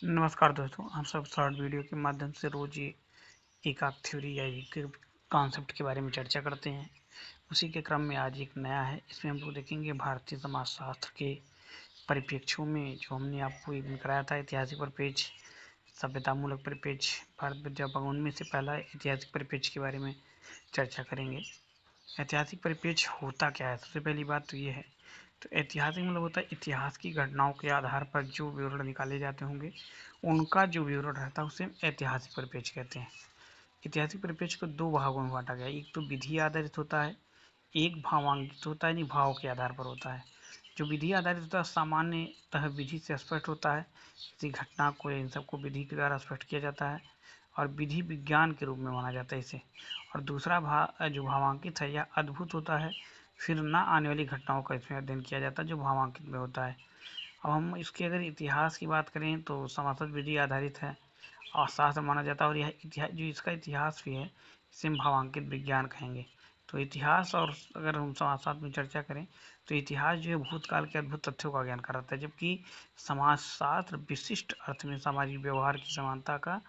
नमस्कार दोस्तों, हम सब शॉर्ट वीडियो के माध्यम से रोज एक आध थ्योरी या एक कॉन्सेप्ट के बारे में चर्चा करते हैं। उसी के क्रम में आज एक नया है। इसमें हम लोग देखेंगे भारतीय समाजशास्त्र के परिप्रेक्ष्यों में जो हमने आपको एक दिन कराया था ऐतिहासिक परिप्रेक्ष्य, सभ्यतामूलक परिप्रेक्ष्य, भारत विद्यापक, उनमें से पहला ऐतिहासिक परिप्रेक्ष्य के बारे में चर्चा करेंगे। ऐतिहासिक परिप्रेक्ष्य होता क्या है? सबसे पहली बात तो ये है, तो ऐतिहासिक मतलब होता है इतिहास की घटनाओं के आधार पर जो विवरण निकाले जाते होंगे उनका जो विवरण रहता है उसे ऐतिहासिक परिप्रेक्ष्य कहते हैं। ऐतिहासिक परिप्रेक्ष्य को दो भागों में बांटा गया है। एक तो विधि आधारित होता है, एक भावांकित होता है, यानी भाव के आधार पर होता है। जो विधि आधारित होता है सामान्यतः विधि से स्पष्ट होता है, किसी घटना को या इन सबको विधि के द्वारा स्पष्ट किया जाता है और विधि विज्ञान के रूप में माना जाता है इसे। और दूसरा जो भावांकित है यह अद्भुत होता है, फिर न आने वाली घटनाओं का इसमें अध्ययन किया जाता है जो भावांकित में होता है। अब हम इसके अगर इतिहास की बात करें तो समासद विधि आधारित है और शास्त्र माना जाता है, और यह इतिहास जो इसका इतिहास भी है इसे हम भावांकित विज्ञान कहेंगे। तो इतिहास, और अगर हम समाजशास्त्र में चर्चा करें तो इतिहास जो है भूतकाल के अद्भुत तथ्यों का ज्ञान कराता है, जबकि समाजशास्त्र विशिष्ट अर्थ में सामाजिक व्यवहार की समानता का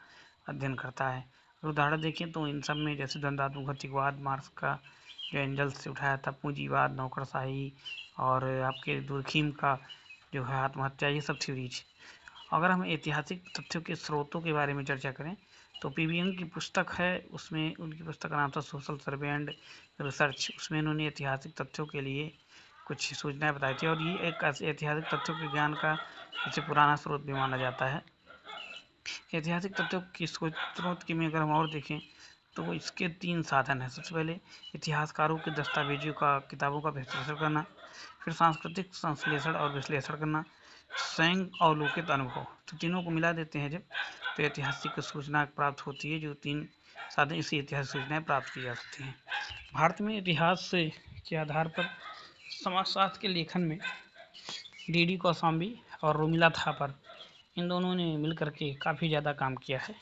अध्ययन करता है। उदाहरण देखें तो इन सब में जैसे द्वंद्वात्मक भौतिकवाद, मार्क्स का जो एंजल्स से उठाया था, पूंजीवाद, नौकरशाही, और आपके दुर्खीम का जो है आत्महत्या, ये सब थ्योरीज। अगर हम ऐतिहासिक तथ्यों के स्रोतों के बारे में चर्चा करें तो पीवीएन की पुस्तक है, उसमें उनकी पुस्तक का नाम था सोशल सर्वे एंड रिसर्च। उसमें इन्होंने ऐतिहासिक तथ्यों के लिए कुछ सूचनाएं बताई थी, और ये एक ऐतिहासिक तथ्यों के ज्ञान का सबसे पुराना स्रोत भी माना जाता है। ऐतिहासिक तथ्यों की स्रोत की में अगर हम और देखें तो इसके तीन साधन हैं। सबसे पहले इतिहासकारों के दस्तावेजों का, किताबों का विश्लेषण करना, फिर सांस्कृतिक संश्लेषण और विश्लेषण करना, स्वयं अवलोकित अनुभव। तो तीनों को मिला देते हैं जब, तो ऐतिहासिक सूचना प्राप्त होती है। जो तीन साधन, इसी ऐतिहासिक सूचनाएं प्राप्त की जा सकती हैं। भारत में इतिहास के आधार पर समाजशास्त्र के लेखन में डी कौशाम्बी और रोमिला थापर, इन दोनों ने मिलकर के काफ़ी ज़्यादा काम किया है।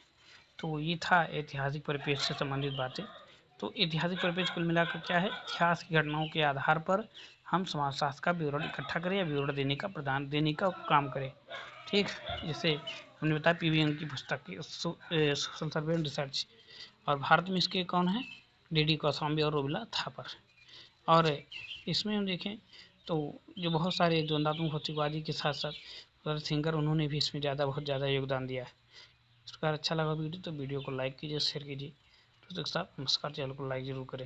तो ये था ऐतिहासिक परिप्रेक्ष्य से संबंधित बातें। तो ऐतिहासिक परिप्रेक्ष्य कुल मिलाकर क्या है, इतिहास की घटनाओं के आधार पर हम समाजशास्त्र का विवरण इकट्ठा करें या विवरण देने का काम करें। ठीक, जैसे हमने बताया पीवीएन की पुस्तक की सोशल सर्वे एंड रिसर्च, और भारत में इसके कौन है, डी कौशाम्बी और रोमिला थापर। और इसमें हम देखें तो जो बहुत सारे द्वंद्वात्मक भौतिकवादी के साथ साथ सिंगर, उन्होंने भी इसमें बहुत ज़्यादा योगदान दिया है। इस प्रकार अच्छा लगा वीडियो तो वीडियो को लाइक कीजिए, शेयर कीजिए। तो दोस्तों नमस्कार, चैनल को लाइक ज़रूर करें।